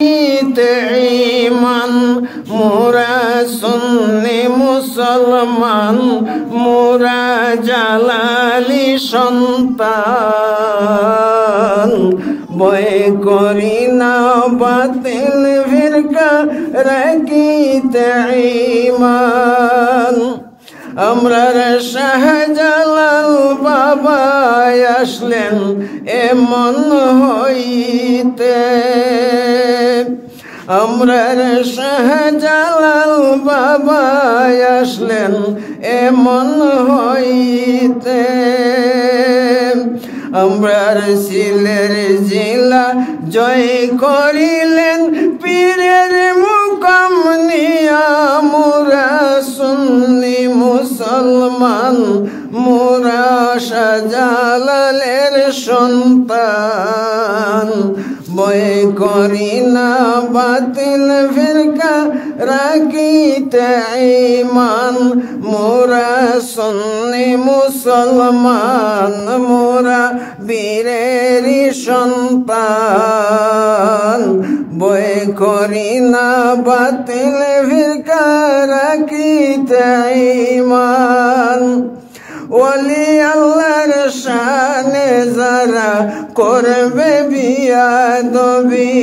ঈমান মোরা সুন্নি মুসলমান মোরা জালালি সন্তান বয় করি না বাতিল ফিরকা রাখিতে ঈমান আমরার শাহজালাল বাবা আসলেন এমন হইতে আমরার শাহজালাল বাবা আসলেন এমন হইতে আমরার সিলের জিলা জয় করিলেন পীরের মুকাম নিয়া মোরা সুন্নি মুসলমান মোরা শাহজালালের সন্তান বয় করি না বাতিল ফিরকা রাখিতে ঈমান মোরা সুন্নি মুসলমান মোরা বীরেরই সন্তান বয় করি না বাতিল ফিরকা রাখিতে ঈমান ওলি আল্লাহর শানে যারা করবে বিয়াদবি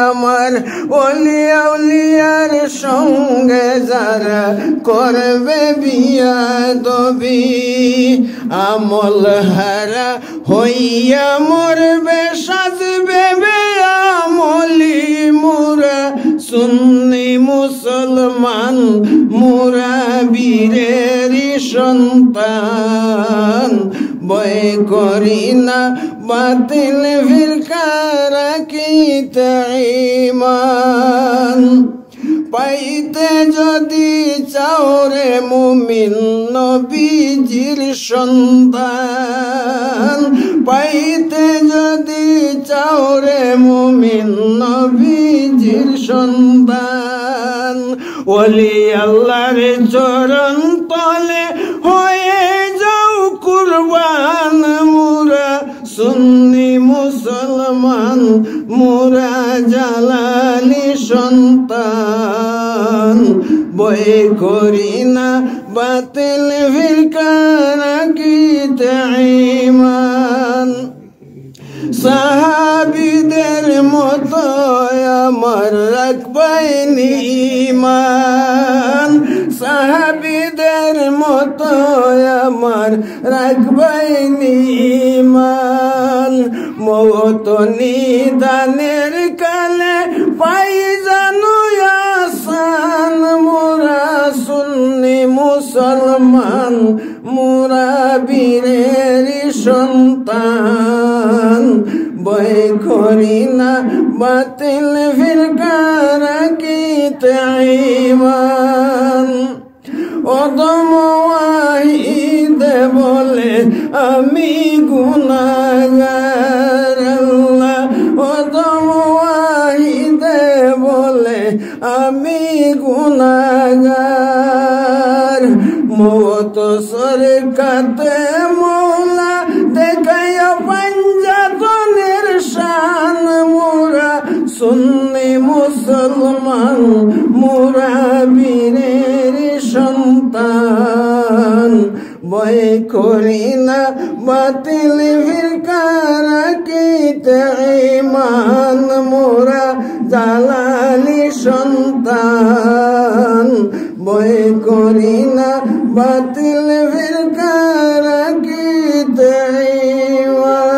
আমার ওলি আউলিয়ার সঙ্গে যারা করবে বিয়াদবি আমল হারা হইয়া মরবে সাজবে বেআমলি মোরা সুন্নি মুসলমান মোরা বীরেরই সন্তান বয় করি না বাতিল ফিরকা রাখিতে ঈমান পাইতে যদি চাও রে মুমিন নবীজির সন্তান পাইতে যদি চাও রে মুমিন নবীজির সন্তান ওলি আল্লাহর চরণ তলে হয়ে যাও কুরবান মোরা সুন্নি মুসলমান মোরা জালালি সন্তান বয় করি না বাতিল ফিরকা রাখিতে ঈমান সাহাবীদের মতো আমার রাখবাইনি ঈমান সাহাবীদের মতো আমার রাখবাইনি ঈমান মওত নিদানের কালে পাই জানো আসান মোরা সুন্নি মুসলমান মোরা বীরেরই সন্তান বয় করি না বাতিল ফিরকা রাখিতে ঈমান অদম ওয়াহিদ বলে আমি গুনাহগার আল্লাহ অদম ওয়াহিদ বলে আমি গুনাহগার মওত সরকাতে মওলা দেখায়া পাঞ্জাতনের শান মোরা সুন্নি মুসলমান মোরা বীরের সন্তান বয় করি না বাতিল ফিরকা রাখিতে ঈমান মোরা জালালি সন্তান বয় করি না বাতিল ফিরকা রাখিতে ঈমান।